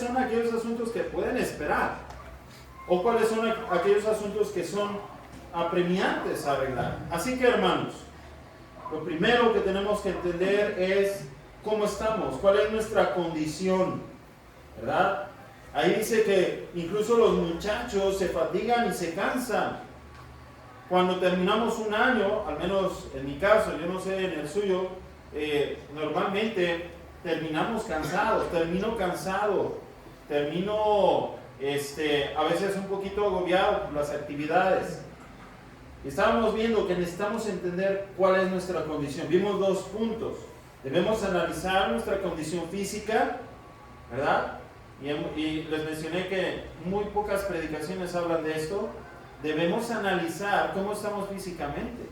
son aquellos asuntos que pueden esperar, o cuáles son aquellos asuntos que son apremiantes a arreglar. Así que, hermanos, lo primero que tenemos que entender es cómo estamos, cuál es nuestra condición, ¿verdad? Ahí dice que incluso los muchachos se fatigan y se cansan. Cuando terminamos un año, al menos en mi caso, yo no sé en el suyo, normalmente terminamos cansados, termino cansado, termino a veces un poquito agobiado por las actividades. Estábamos viendo que necesitamos entender cuál es nuestra condición. Vimos 2 puntos. Debemos analizar nuestra condición física, ¿verdad? Y les mencioné que muy pocas predicaciones hablan de esto. Debemos analizar cómo estamos físicamente.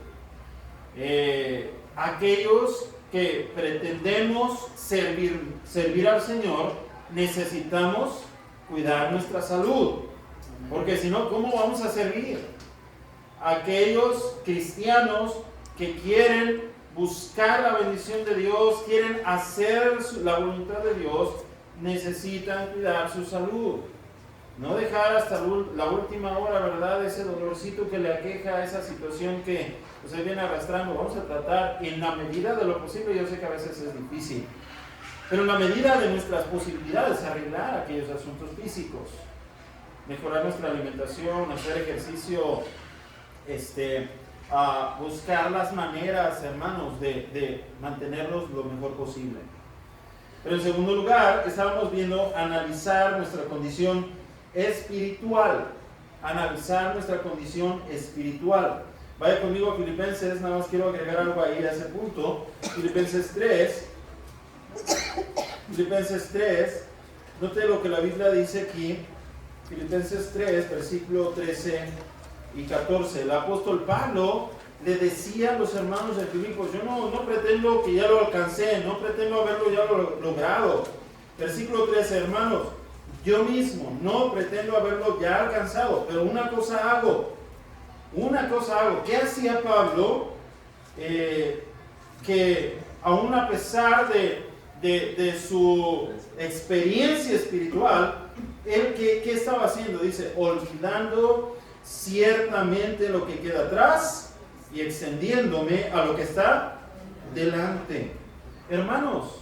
Aquellos que pretendemos servir al Señor, necesitamos cuidar nuestra salud. Porque si no, ¿cómo vamos a servir? Aquellos cristianos que quieren buscar la bendición de Dios, quieren hacer la voluntad de Dios, necesitan cuidar su salud. No dejar hasta la última hora, ¿verdad? Ese dolorcito que le aqueja, esa situación que se viene arrastrando. Vamos a tratar en la medida de lo posible. Yo sé que a veces es difícil, pero en la medida de nuestras posibilidades, arreglar aquellos asuntos físicos, mejorar nuestra alimentación, hacer ejercicio, buscar las maneras, hermanos, de mantenernos lo mejor posible. Pero en segundo lugar, estábamos viendo analizar nuestra condición espiritual. Analizar nuestra condición espiritual. Vaya conmigo a Filipenses, nada más quiero agregar algo ahí a ese punto. Filipenses 3. Filipenses 3. Note lo que la Biblia dice aquí. Filipenses 3, versículo 13 y 14. El apóstol Pablo le decía a los hermanos de Filipos: yo no pretendo que ya lo alcancé, no pretendo haberlo ya logrado. Versículo 13, hermanos, yo mismo no pretendo haberlo ya alcanzado, pero una cosa hago. ¿Qué hacía Pablo? Que aún a pesar de su experiencia espiritual, él ¿qué estaba haciendo? Dice, olvidando ciertamente lo que queda atrás y extendiéndome a lo que está delante. Hermanos,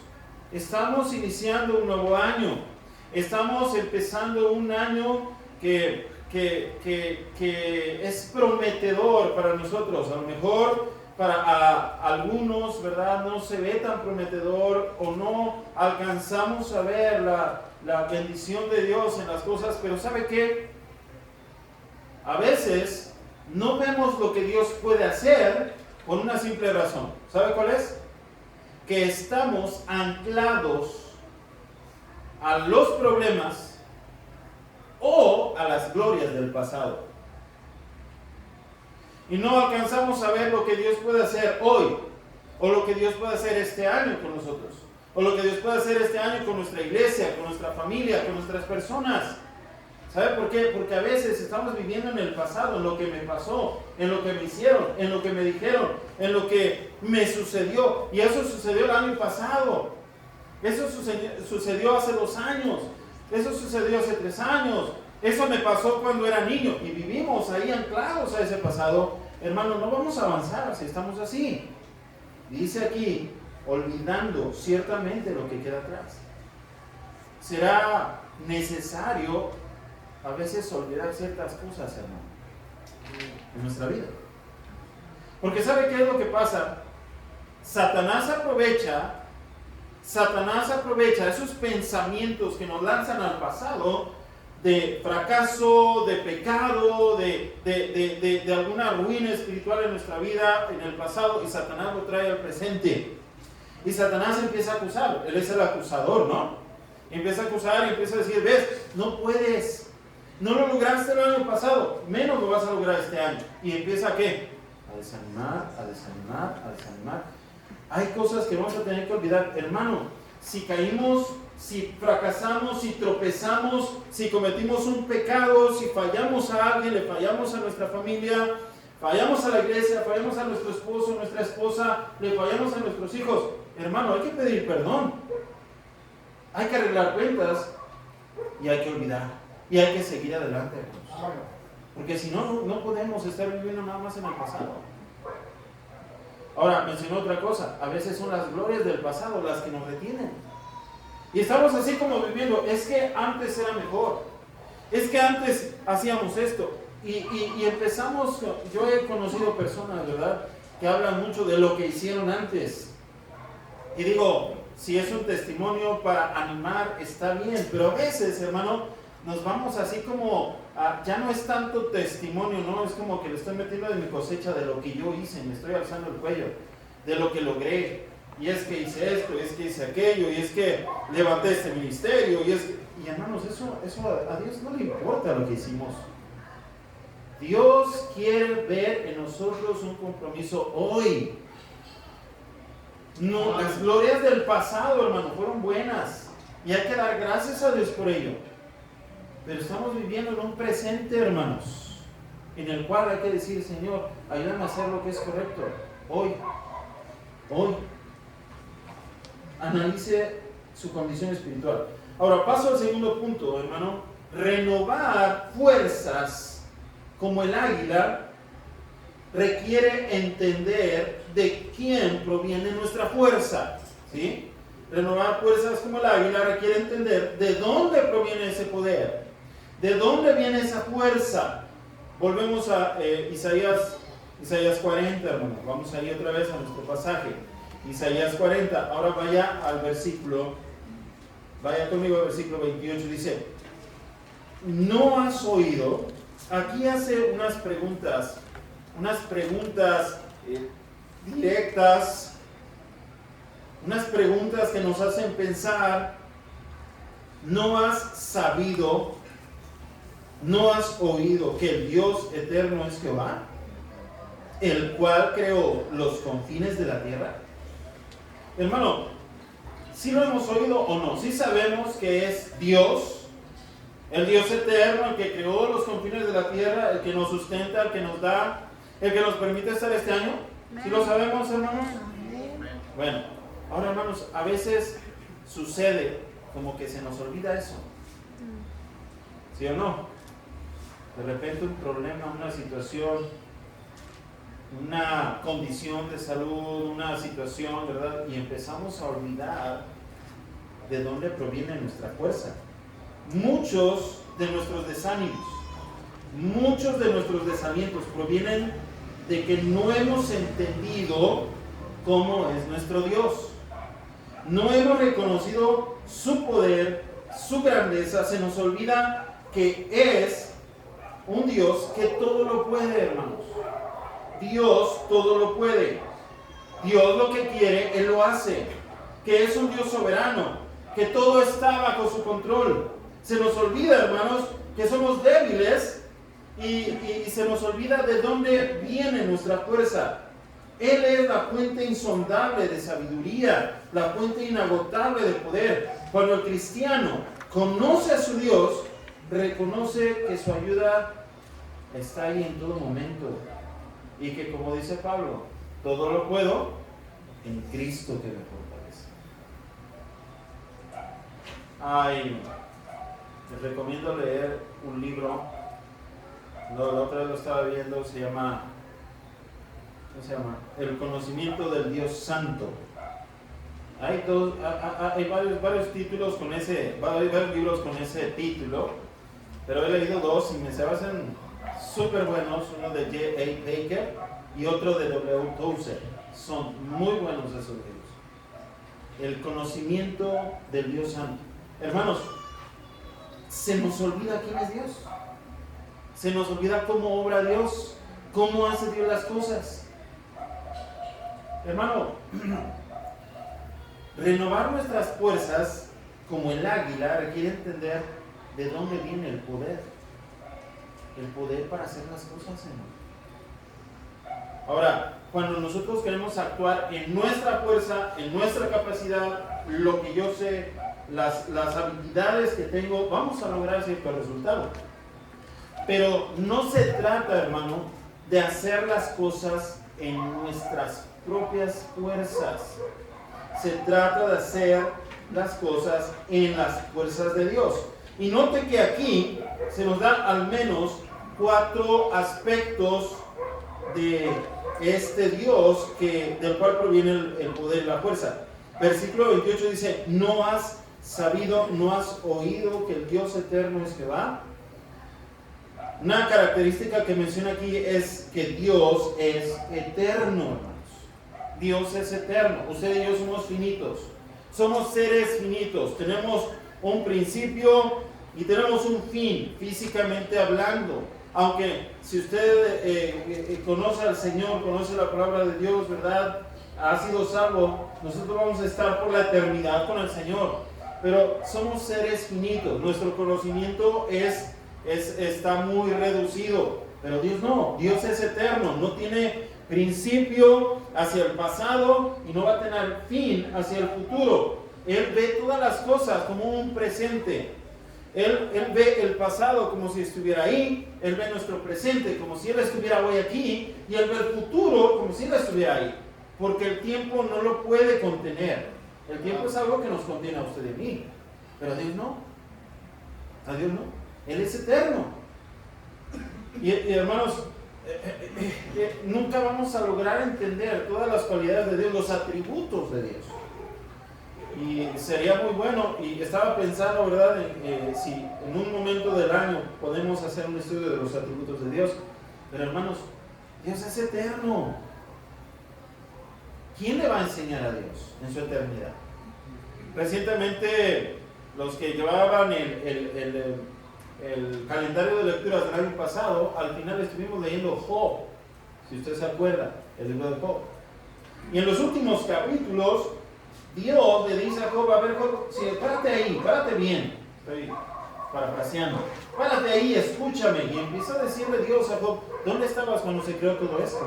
estamos iniciando un nuevo año. Estamos empezando un año que es prometedor para nosotros. A lo mejor para algunos, ¿verdad?, no se ve tan prometedor o no alcanzamos a ver la bendición de Dios en las cosas, pero ¿sabe qué? A veces no vemos lo que Dios puede hacer por una simple razón. ¿Sabe cuál es? Que estamos anclados a los problemas o a las glorias del pasado. Y no alcanzamos a ver lo que Dios puede hacer hoy, o lo que Dios puede hacer este año con nosotros, o lo que Dios puede hacer este año con nuestra iglesia, con nuestra familia, con nuestras personas. ¿Sabe por qué? Porque a veces estamos viviendo en el pasado, en lo que me pasó, en lo que me hicieron, en lo que me dijeron, en lo que me sucedió. Y eso sucedió el año pasado. Eso sucedió hace 2 años. Eso sucedió hace 3 años. Eso me pasó cuando era niño. Y vivimos ahí anclados a ese pasado. Hermanos, no vamos a avanzar si estamos así. Dice aquí, olvidando ciertamente lo que queda atrás. Será necesario a veces olvidar ciertas cosas, hermano, en nuestra vida. Porque ¿sabe qué es lo que pasa? Satanás aprovecha esos pensamientos que nos lanzan al pasado de fracaso, de pecado, de alguna ruina espiritual en nuestra vida en el pasado, y Satanás lo trae al presente. Y Satanás empieza a acusar. Él es el acusador, ¿no? Empieza a acusar y empieza a decir, ves, no puedes. No lo lograste el año pasado, menos lo vas a lograr este año. Y empieza ¿a qué? A desanimar. Hay cosas que vamos a tener que olvidar. Hermano, si caímos, si fracasamos, si tropezamos, si cometimos un pecado, si fallamos a alguien, le fallamos a nuestra familia, fallamos a la iglesia, fallamos a nuestro esposo, nuestra esposa, le fallamos a nuestros hijos, hermano, hay que pedir perdón. Hay que arreglar cuentas. y hay que olvidar. Y hay que seguir adelante, hermanos. Porque si no, no podemos estar viviendo nada más en el pasado. Ahora, mencionó otra cosa. A veces son las glorias del pasado las que nos retienen. Y estamos así como viviendo. Es que antes era mejor. Es que antes hacíamos esto. Y empezamos, yo he conocido personas, ¿verdad?, que hablan mucho de lo que hicieron antes. Y digo, si es un testimonio para animar, está bien. Pero a veces, hermano, nos vamos así como, ya no es tanto testimonio, ¿no? Es como que le estoy metiendo de mi cosecha de lo que yo hice, me estoy alzando el cuello, de lo que logré. Y es que hice esto, y es que hice aquello, y es que levanté este ministerio, y hermanos, eso a Dios no le importa lo que hicimos. Dios quiere ver en nosotros un compromiso hoy. No, las glorias del pasado, hermano, fueron buenas, y hay que dar gracias a Dios por ello. Pero estamos viviendo en un presente, hermanos, en el cual hay que decir, Señor, ayúdame a hacer lo que es correcto. Hoy. Analice su condición espiritual. Ahora paso al segundo punto, hermano. Renovar fuerzas como el águila requiere entender de quién proviene nuestra fuerza. ¿Sí? Renovar fuerzas como el águila requiere entender de dónde proviene ese poder. ¿De dónde viene esa fuerza? Volvemos a Isaías 40, hermano. Vamos a ir otra vez a nuestro pasaje. Isaías 40. Ahora vaya conmigo al versículo 28. Dice, ¿no has oído? Aquí hace unas preguntas directas, unas preguntas que nos hacen pensar. ¿No has sabido? ¿No has oído que el Dios eterno es Jehová, el cual creó los confines de la tierra? Hermano, ¿sí lo hemos oído o no? ¿Sí sabemos que es Dios, el Dios eterno, el que creó los confines de la tierra, el que nos sustenta, el que nos da, el que nos permite estar este año? ¿Sí lo sabemos, hermanos? Bueno, ahora, hermanos, a veces sucede como que se nos olvida eso. ¿Sí o no? De repente un problema, una situación, una condición de salud, una situación, ¿verdad? Y empezamos a olvidar de dónde proviene nuestra fuerza. Muchos de nuestros desánimos, muchos de nuestros desalientos provienen de que no hemos entendido cómo es nuestro Dios. No hemos reconocido su poder, su grandeza. Se nos olvida que es un Dios que todo lo puede, hermanos. Dios todo lo puede. Dios lo que quiere, Él lo hace. Que es un Dios soberano, que todo está bajo su control. Se nos olvida, hermanos, que somos débiles y se nos olvida de dónde viene nuestra fuerza. Él es la fuente insondable de sabiduría, la fuente inagotable de poder. Cuando el cristiano conoce a su Dios, reconoce que su ayuda está ahí en todo momento. Y que, como dice Pablo, todo lo puedo en Cristo que me fortalece. Les recomiendo leer un libro. La otra vez lo estaba viendo, se llama El conocimiento del Dios Santo. Hay varios títulos con varios libros con ese título, pero he leído dos y me se hacen súper buenos, uno de J.A. Packer y otro de W. Tozer. Son muy buenos esos libros. El conocimiento del Dios Santo. Hermanos, se nos olvida quién es Dios. Se nos olvida cómo obra Dios, cómo hace Dios las cosas. Hermano, renovar nuestras fuerzas como el águila requiere entender de dónde viene el poder. El poder para hacer las cosas, hermano. Ahora, cuando nosotros queremos actuar en nuestra fuerza, en nuestra capacidad, lo que yo sé, las habilidades que tengo, vamos a lograr cierto resultado. Pero no se trata, hermano, de hacer las cosas en nuestras propias fuerzas. Se trata de hacer las cosas en las fuerzas de Dios. Y note que aquí se nos da al menos 4 aspectos de este Dios del cual proviene el poder y la fuerza. Versículo 28 dice, ¿no has sabido, no has oído que el Dios eterno es Jehová? Una característica que menciona aquí es que Dios es eterno, hermanos. Dios es eterno. Usted y yo somos finitos. Somos seres finitos. Tenemos un principio y tenemos un fin, físicamente hablando. Aunque si usted conoce al Señor, conoce la palabra de Dios, ¿verdad? Ha sido salvo, nosotros vamos a estar por la eternidad con el Señor. Pero somos seres finitos. Nuestro conocimiento está muy reducido, pero Dios no. Dios es eterno, no tiene principio hacia el pasado y no va a tener fin hacia el futuro. Él ve todas las cosas como un presente. Él ve el pasado como si estuviera ahí, Él ve nuestro presente como si Él estuviera hoy aquí, y Él ve el futuro como si Él estuviera ahí, porque el tiempo no lo puede contener. El tiempo es algo que nos contiene a usted y a mí, pero a Dios no. A Dios no. Él es eterno. Y hermanos, nunca vamos a lograr entender todas las cualidades de Dios, los atributos de Dios. Y sería muy bueno, y estaba pensando, ¿verdad?, si en un momento del año podemos hacer un estudio de los atributos de Dios. Pero hermanos, Dios es eterno. ¿Quién le va a enseñar a Dios en su eternidad? Recientemente, los que llevaban el calendario de lecturas del año pasado, al final estuvimos leyendo Job, si usted se acuerda, el libro de Job. Y en los últimos capítulos, Dios le dice a Job, a ver Job, sí, párate ahí, párate bien, estoy parafraseando, párate ahí, escúchame. Y empieza a decirle Dios a Job, ¿dónde estabas cuando se creó todo esto?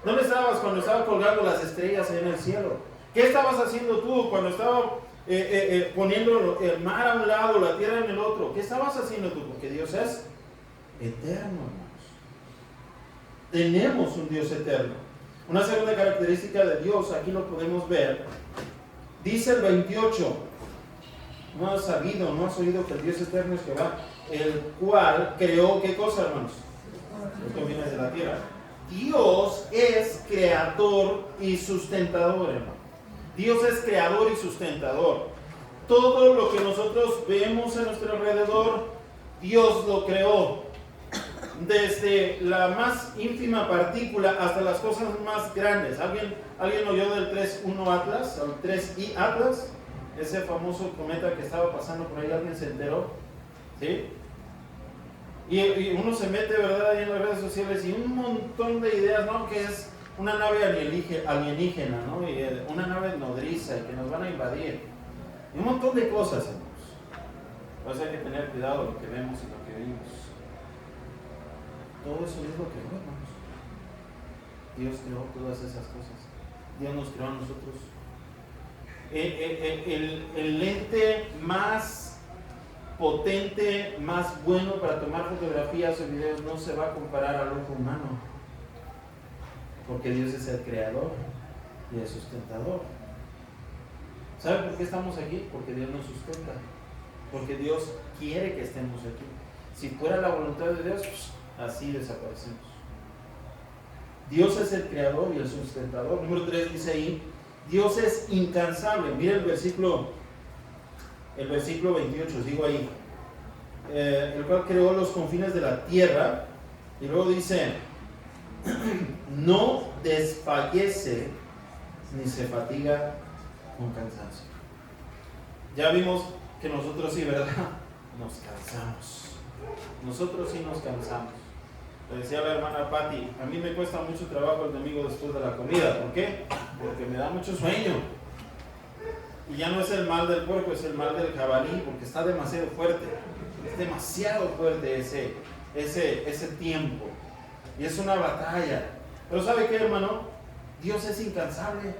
¿Dónde estabas cuando estaba colgando las estrellas en el cielo? ¿Qué estabas haciendo tú cuando estaba poniendo el mar a un lado, la tierra en el otro? ¿Qué estabas haciendo tú? Porque Dios es eterno, hermanos. Tenemos un Dios eterno. Una segunda característica de Dios, aquí lo podemos ver. Dice el 28, no has sabido, no has oído que el Dios eterno es Jehová, el cual creó, ¿qué cosa, hermanos? Los confines de la tierra. Dios es creador y sustentador, hermano. Dios es creador y sustentador. Todo lo que nosotros vemos a nuestro alrededor, Dios lo creó. Desde la más ínfima partícula hasta las cosas más grandes. ¿Alguien oyó del 3.1 Atlas? ¿El 3I Atlas? Ese famoso cometa que estaba pasando por ahí, ¿alguien se enteró? ¿Sí? Y uno se mete, ¿verdad?, ahí en las redes sociales y un montón de ideas, ¿no? Que es una nave alienígena, ¿no? Y una nave nodriza y que nos van a invadir. Y un montón de cosas, hermanos. Pues hay que tener cuidado lo que vemos y lo que oímos. Todo eso es lo que vemos. Dios creó todas esas cosas. Dios nos creó a nosotros. El lente más potente, más bueno para tomar fotografías o videos no se va a comparar al ojo humano, porque Dios es el creador y el sustentador. ¿Sabe por qué estamos aquí? Porque Dios nos sustenta, porque Dios quiere que estemos aquí. Si fuera la voluntad de Dios, así desaparecemos. Dios es el creador y el sustentador. Número 3 dice ahí, Dios es incansable. Mira el versículo 28, digo ahí, el cual creó los confines de la tierra. Y luego dice, no desfallece ni se fatiga con cansancio. Ya vimos que nosotros sí, ¿verdad? Nos cansamos. Nosotros sí nos cansamos. Le decía a la hermana Patti, a mí me cuesta mucho trabajo el domingo después de la comida. ¿Por qué? Porque me da mucho sueño. Y ya no es el mal del puerco, es el mal del jabalí, porque está demasiado fuerte. Es demasiado fuerte ese tiempo. Y es una batalla. Pero ¿sabe qué, hermano? Dios es incansable.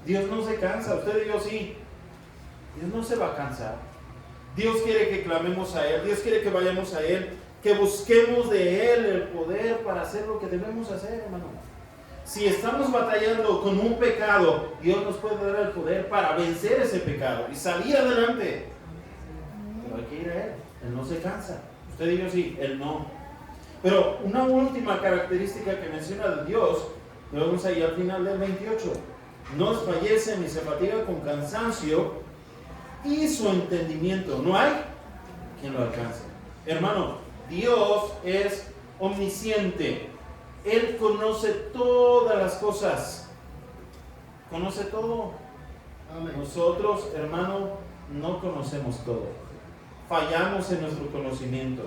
Dios no se cansa. Usted y yo sí. Dios no se va a cansar. Dios quiere que clamemos a Él. Dios quiere que vayamos a Él. Que busquemos de Él el poder para hacer lo que debemos hacer, hermano. Si estamos batallando con un pecado, Dios nos puede dar el poder para vencer ese pecado y salir adelante. Pero hay que ir a Él. Él no se cansa. Usted diga sí, Él no. Pero una última característica que menciona de Dios, lo vemos ahí al final del 28. No desfallece ni se fatiga con cansancio, y su entendimiento no hay quien lo alcance. Hermano, Dios es omnisciente. Él conoce todas las cosas. Conoce todo. Amén. Nosotros, hermano, no conocemos todo. Fallamos en nuestro conocimiento.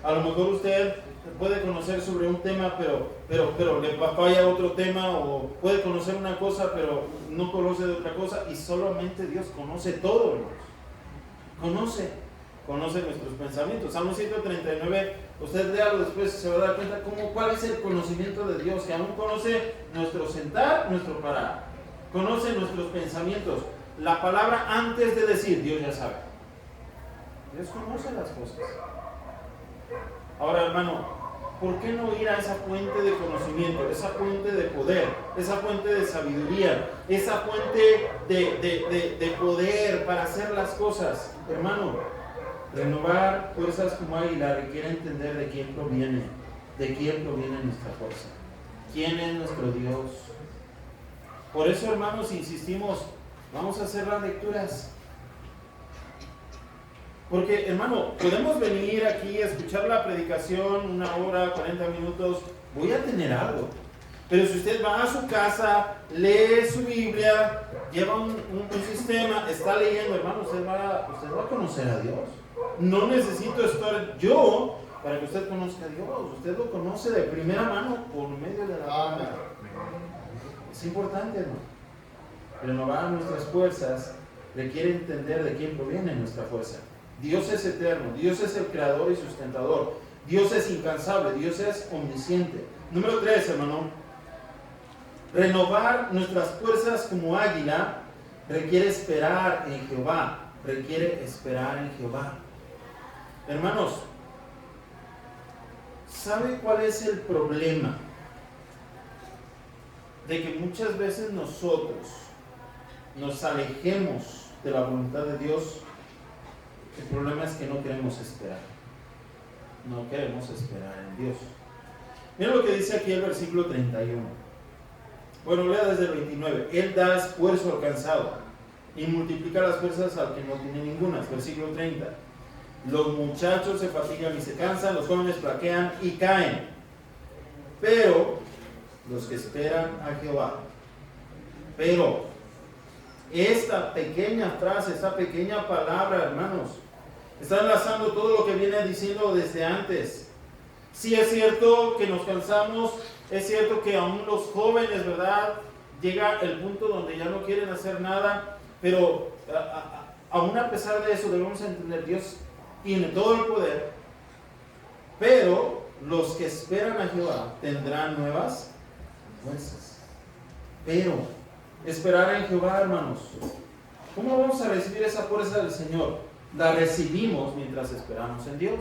A lo mejor usted puede conocer sobre un tema, pero le falla otro tema, o puede conocer una cosa, pero no conoce de otra cosa, y solamente Dios conoce todo, hermanos. Conoce nuestros pensamientos. Salmo 139, usted léalo después y se va a dar cuenta cuál es el conocimiento de Dios, que aún conoce nuestro sentar, nuestro parar. Conoce nuestros pensamientos. La palabra antes de decir, Dios ya sabe. Dios conoce las cosas. Ahora, hermano, ¿por qué no ir a esa fuente de conocimiento, esa fuente de poder, esa fuente de sabiduría, esa fuente de poder para hacer las cosas? Hermano, renovar fuerzas como águila requiere entender de quién proviene nuestra fuerza. ¿Quién es nuestro Dios? Por eso, hermanos, insistimos, vamos a hacer las lecturas. Porque, hermano, podemos venir aquí a escuchar la predicación 1 hora, 40 minutos, voy a tener algo. Pero si usted va a su casa, lee su Biblia, lleva un sistema, está leyendo, hermano, usted va a conocer a Dios. No necesito estar yo para que usted conozca a Dios. Usted lo conoce de primera mano por medio de la palabra. Es importante, hermano. Renovar nuestras fuerzas requiere entender de quién proviene nuestra fuerza. Dios es eterno, Dios es el creador y sustentador, Dios es incansable, Dios es omnisciente. Número 3, hermano, renovar nuestras fuerzas como águila requiere esperar en Jehová, Hermanos, ¿sabe cuál es el problema? De que muchas veces nosotros nos alejemos de la voluntad de Dios. El problema es que no queremos esperar. No queremos esperar en Dios. Mira lo que dice aquí el versículo 31. Bueno, lea desde el 29. Él da esfuerzo al cansado y multiplica las fuerzas al que no tiene ninguna. Versículo 30. Los muchachos se fatigan y se cansan, los jóvenes flaquean y caen. Pero los que esperan a Jehová. Pero esta pequeña frase, esta pequeña palabra, hermanos, está enlazando todo lo que viene diciendo desde antes. Sí, es cierto que nos cansamos, es cierto que aún los jóvenes, ¿verdad? Llega el punto donde ya no quieren hacer nada, pero aún a pesar de eso debemos entender, Dios tiene todo el poder, pero los que esperan a Jehová tendrán nuevas fuerzas. Pero esperar en Jehová, hermanos, ¿cómo vamos a recibir esa fuerza del Señor? La recibimos mientras esperamos en Dios.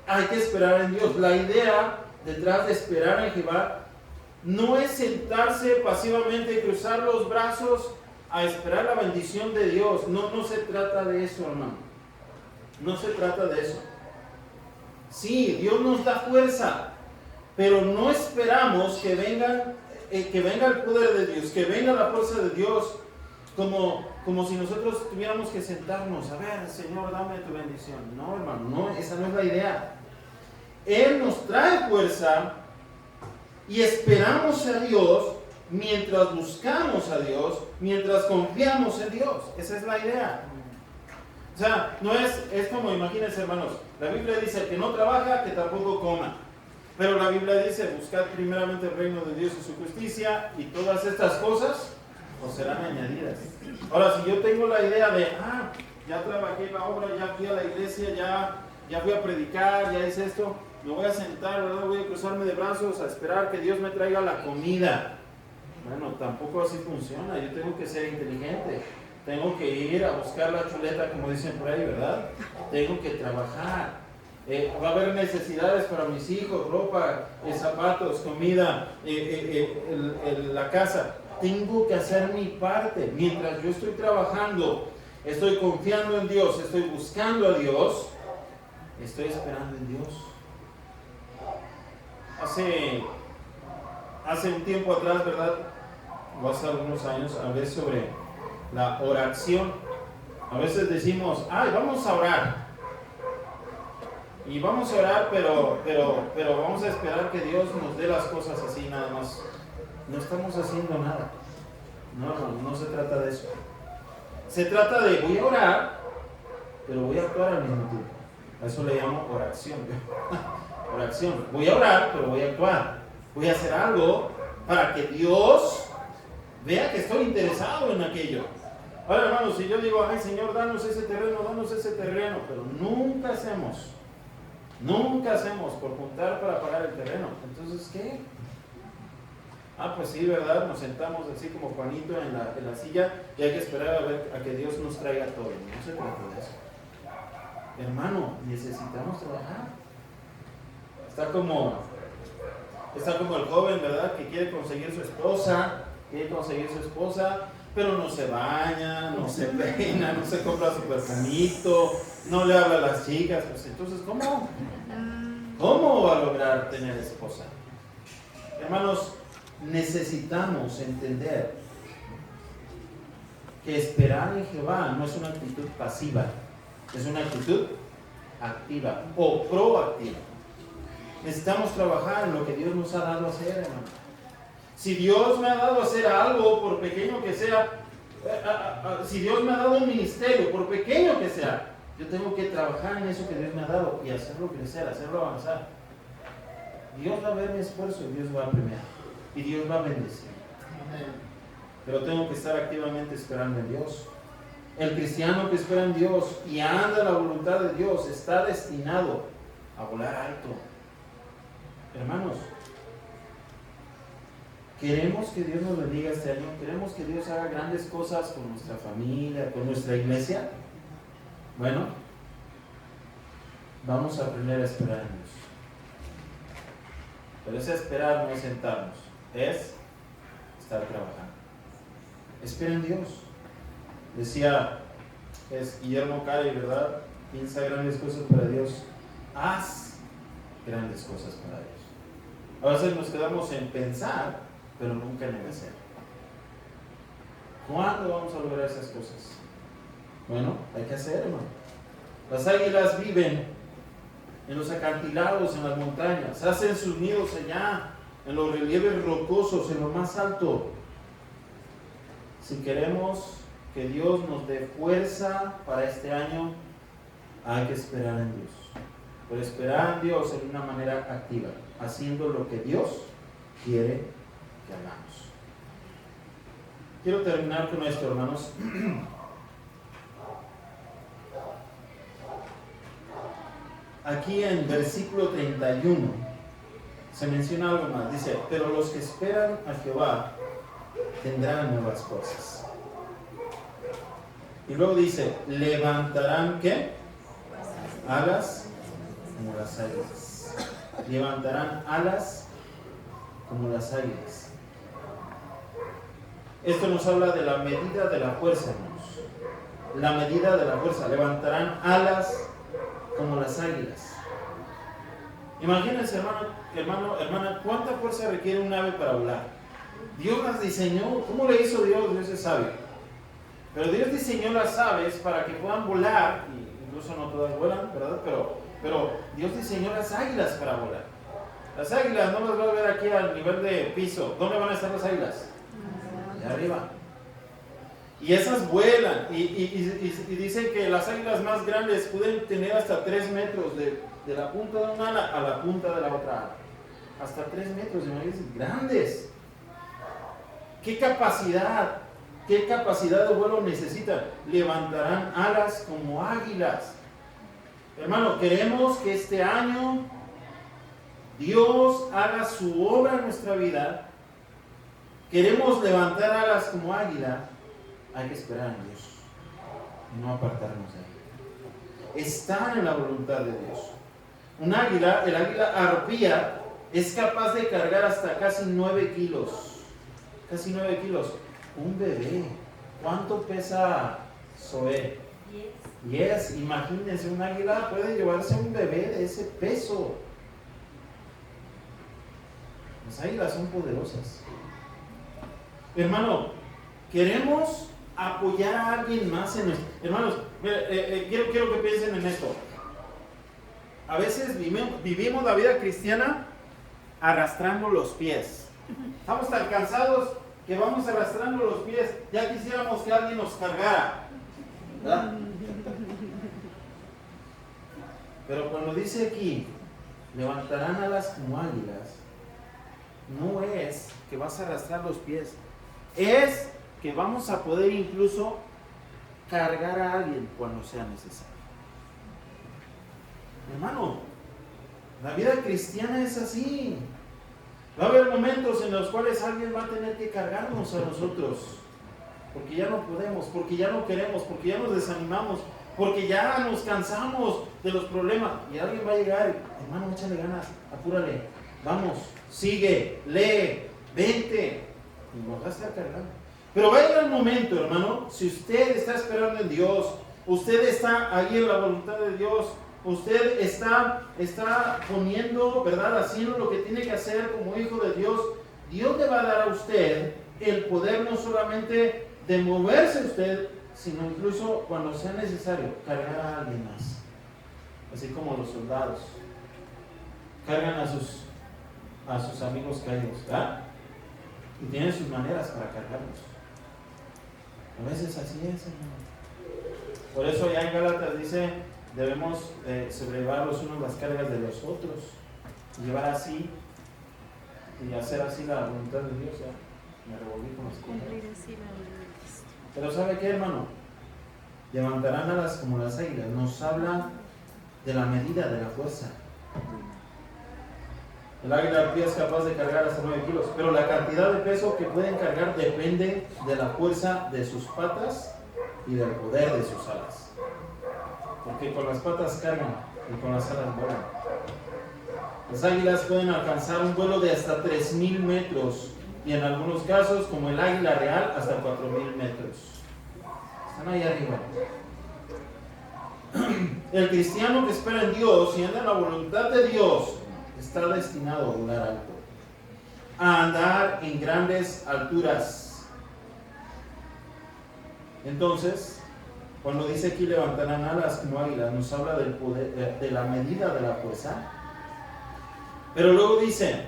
Hay que esperar en Dios. La idea detrás de esperar en Jehová no es sentarse pasivamente y cruzar los brazos a esperar la bendición de Dios. No se trata de eso, hermano. No se trata de eso. Sí, Dios nos da fuerza, pero no esperamos que venga el poder de Dios, que venga la fuerza de Dios como si nosotros tuviéramos que sentarnos, a ver, Señor, dame tu bendición. No, hermano, no, esa no es la idea. Él nos trae fuerza y esperamos a Dios mientras buscamos a Dios, mientras confiamos en Dios. Esa es la idea. O sea, no es como, imagínense, hermanos, la Biblia dice, el que no trabaja, que tampoco coma. Pero la Biblia dice, buscad primeramente el reino de Dios y su justicia, y todas estas cosas os serán añadidas. Ahora, si yo tengo la idea de, ya trabajé la obra, ya fui a la iglesia, ya fui a predicar, ya hice esto, me voy a sentar, ¿verdad? Voy a cruzarme de brazos a esperar que Dios me traiga la comida. Bueno, tampoco así funciona. Yo tengo que ser inteligente. Tengo que ir a buscar la chuleta, como dicen por ahí, ¿verdad? Tengo que trabajar. Va a haber necesidades para mis hijos, ropa, zapatos, comida, la casa. Tengo que hacer mi parte. Mientras yo estoy trabajando, estoy confiando en Dios, estoy buscando a Dios, estoy esperando en Dios. Hace un tiempo atrás, ¿verdad? O hace algunos años, hablé sobre la oración. A veces decimos, ay, vamos a orar. Y vamos a orar, pero vamos a esperar que Dios nos dé las cosas así nada más. No estamos haciendo nada. No se trata de eso. Se trata de voy a orar, pero voy a actuar al mismo tiempo. A eso le llamo oración. Oración. Voy a orar, pero voy a actuar. Voy a hacer algo para que Dios vea que estoy interesado en aquello. Ahora, hermanos, si yo digo, ay Señor, danos ese terreno, pero nunca hacemos por juntar para pagar el terreno. Entonces, ¿qué? Pues sí, ¿verdad? Nos sentamos así como Juanito en la silla y hay que esperar a que Dios nos traiga todo. No se trata de eso. Hermano, necesitamos trabajar. Está como el joven, ¿verdad? Que quiere conseguir su esposa, pero no se baña, no se peina, no se compra su perfumito, no le habla a las chicas. Pues entonces, ¿cómo va a lograr tener esposa? Hermanos, necesitamos entender que esperar en Jehová no es una actitud pasiva, es una actitud activa o proactiva. Necesitamos trabajar en lo que Dios nos ha dado a hacer, hermano. Si Dios me ha dado a hacer algo, por pequeño que sea, si Dios me ha dado un ministerio, por pequeño que sea, yo tengo que trabajar en eso que Dios me ha dado y hacerlo crecer, hacerlo avanzar. Dios va a ver mi esfuerzo y Dios va a premiar. Y Dios va a bendecir. Pero tengo que estar activamente esperando en Dios. El cristiano que espera en Dios y anda en la voluntad de Dios está destinado a volar alto. Hermanos, ¿queremos que Dios nos bendiga este año? ¿Queremos que Dios haga grandes cosas con nuestra familia, con nuestra iglesia? Bueno, vamos a aprender a esperar en Dios. Pero ese esperar no es sentarnos, es estar trabajando. Espera en Dios. Decía, es Guillermo Cari, ¿verdad? Piensa grandes cosas para Dios. Haz grandes cosas para Dios. A veces nos quedamos en pensar, pero nunca en el hacer. ¿Cuándo vamos a lograr esas cosas? Bueno, hay que hacer, hermano. Las águilas viven en los acantilados, en las montañas, hacen sus nidos allá, en los relieves rocosos, en lo más alto. Si queremos que Dios nos dé fuerza para este año, hay que esperar en Dios. Pero esperar en Dios en una manera activa, haciendo lo que Dios quiere que hagamos. Quiero terminar con esto, hermanos. Aquí en versículo 31 se menciona algo más. Dice, pero los que esperan a Jehová tendrán nuevas cosas. Y luego dice, levantarán, ¿qué? Alas como las águilas. Levantarán alas como las águilas. Esto nos habla de la medida de la fuerza, hermanos. La medida de la fuerza. Levantarán alas como las águilas. Imagínense, hermana, ¿cuánta fuerza requiere un ave para volar? Dios las diseñó. ¿Cómo le hizo Dios? Dios es sabio. Pero Dios diseñó las aves para que puedan volar, y incluso no todas vuelan, ¿verdad? Pero Dios diseñó las águilas para volar. Las águilas no las va a ver aquí al nivel de piso. ¿Dónde van a estar las águilas? Allá arriba. Y esas vuelan, y dicen que las águilas más grandes pueden tener hasta 3 metros de la punta de una ala a la punta de la otra ala. Hasta 3 metros, imagínense, grandes. ¿Qué capacidad de vuelo necesitan? Levantarán alas como águilas. Hermano, queremos que este año Dios haga su obra en nuestra vida. Queremos levantar alas como águila. Hay que esperar en Dios y no apartarnos de Él. Estar en la voluntad de Dios. Un águila, el águila arpía, es capaz de cargar hasta casi 9 kilos. Casi 9 kilos. Un bebé, ¿cuánto pesa Zoe. Yes, imagínense, un águila puede llevarse un bebé de ese peso. Las águilas son poderosas. Hermano, queremos apoyar a alguien más en esto. Hermanos, quiero que piensen en esto. A veces vivimos la vida cristiana arrastrando los pies. Estamos tan cansados que vamos arrastrando los pies. Ya quisiéramos que alguien nos cargara, ¿verdad? Pero cuando dice aquí, levantarán alas como águilas, no es que vas a arrastrar los pies, es que vamos a poder incluso cargar a alguien cuando sea necesario. Hermano, la vida cristiana es así. Va a haber momentos en los cuales alguien va a tener que cargarnos a nosotros, porque ya no podemos, porque ya no queremos, porque ya nos desanimamos, porque ya nos cansamos de los problemas. Y alguien va a llegar, hermano, échale ganas, apúrale, vamos, sigue, lee, vente, y nos va a estar cargando. Pero va a llegar el momento, hermano, si usted está esperando en Dios, usted está ahí en la voluntad de Dios, usted está poniendo, ¿verdad?, haciendo lo que tiene que hacer como hijo de Dios, Dios le va a dar a usted el poder no solamente de moverse usted, sino incluso cuando sea necesario cargar a alguien más, así como los soldados cargan a sus amigos caídos, ¿verdad? Y tienen sus maneras para cargarlos. A veces así es, hermano. Por eso ya en Gálatas dice, debemos sobrellevar los unos las cargas de los otros, llevar así y hacer así la voluntad de Dios. Ya me revolví con las cosas. Pero ¿sabe qué, hermano? Levantarán alas como las águilas. Nos habla de la medida de la fuerza. El águila al pie es capaz de cargar hasta 9 kilos, pero la cantidad de peso que pueden cargar depende de la fuerza de sus patas y del poder de sus alas. Porque con las patas cargan y con las alas vuelan. Las águilas pueden alcanzar un vuelo de hasta 3,000 metros y en algunos casos, como el águila real, hasta 4,000 metros. Están ahí arriba. El cristiano que espera en Dios y anda en la voluntad de Dios está destinado a volar alto, a andar en grandes alturas. Entonces, cuando dice aquí levantarán alas como águilas, nos habla del poder, de la medida de la fuerza. Pero luego dice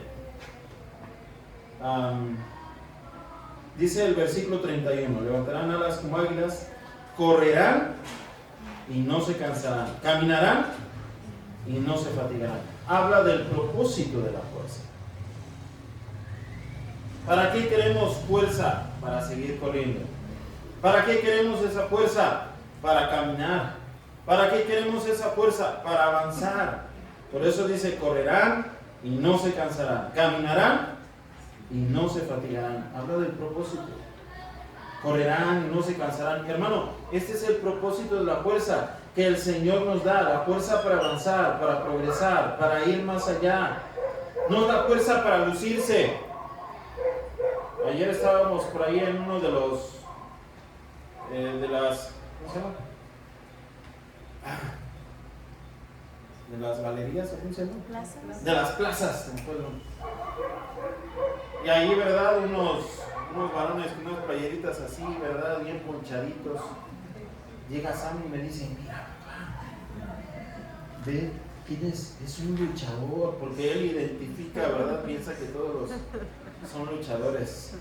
el versículo 31, levantarán alas como águilas, correrán y no se cansarán, caminarán y no se fatigarán. Habla del propósito de la fuerza. ¿Para qué queremos fuerza? Para seguir corriendo. ¿Para qué queremos esa fuerza? Para caminar. ¿Para qué queremos esa fuerza? Para avanzar. Por eso dice, correrán y no se cansarán, caminarán y no se fatigarán. Habla del propósito. Correrán y no se cansarán. Hermano, este es el propósito de la fuerza que el Señor nos da, la fuerza para avanzar, para progresar, para ir más allá. No es la fuerza para lucirse. Ayer estábamos por ahí en uno de los de las, ¿cómo se llama? De las galerías, ¿cómo se llama? Plazas. De las plazas, y ahí, ¿verdad? Unos varones con unas playeritas así, ¿verdad? Bien ponchaditos. Llega Sam y me dice, mira, papá, ve, ¿quién es? Es un luchador, porque él identifica, ¿verdad? Piensa que todos son luchadores.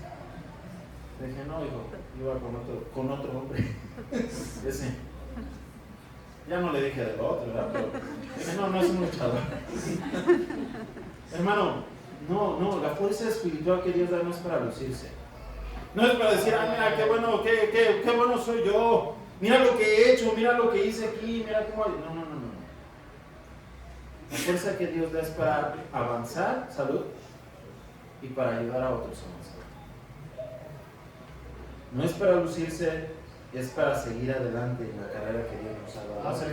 Le dije, no, hijo, iba con otro hombre. Ese. Ya no le dije del otro, ¿verdad? Pero dije, no es un luchador. Hermano, no, la fuerza espiritual que Dios da no es para lucirse. No es para decir, mira, qué bueno soy yo. Mira lo que he hecho, mira lo que hice aquí, mira cómo... No. La fuerza que Dios da es para avanzar, salud, y para ayudar a otros a avanzar. No es para lucirse, es para seguir adelante en la carrera que Dios nos ha dado. Hace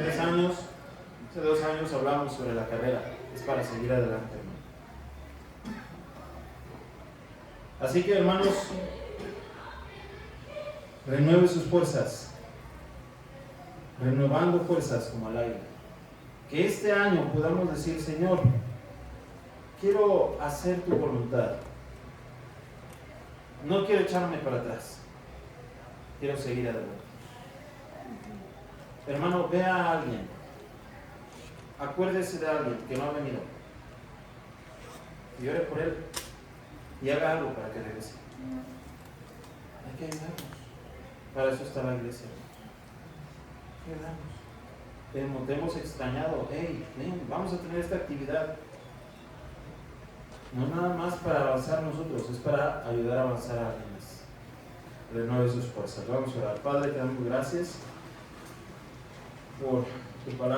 2 años hablamos sobre la carrera, es para seguir adelante, hermano. Así que, hermanos, renueve sus fuerzas. renovando fuerzas como el aire. Que este año podamos decir, Señor, quiero hacer tu voluntad. No quiero echarme para atrás. Quiero seguir adelante. Hermano, vea a alguien. Acuérdese de alguien que no ha venido. Y ore por él. Y haga algo para que regrese. Hay que ayudarnos. Para eso está la iglesia. Hay que ayudarnos. Te hemos extrañado. Hey, ven, vamos a tener esta actividad. No nada más para avanzar nosotros, es para ayudar a avanzar a alguien más. Renueve sus fuerzas. Vamos a orar. Padre, te damos gracias por tu palabra.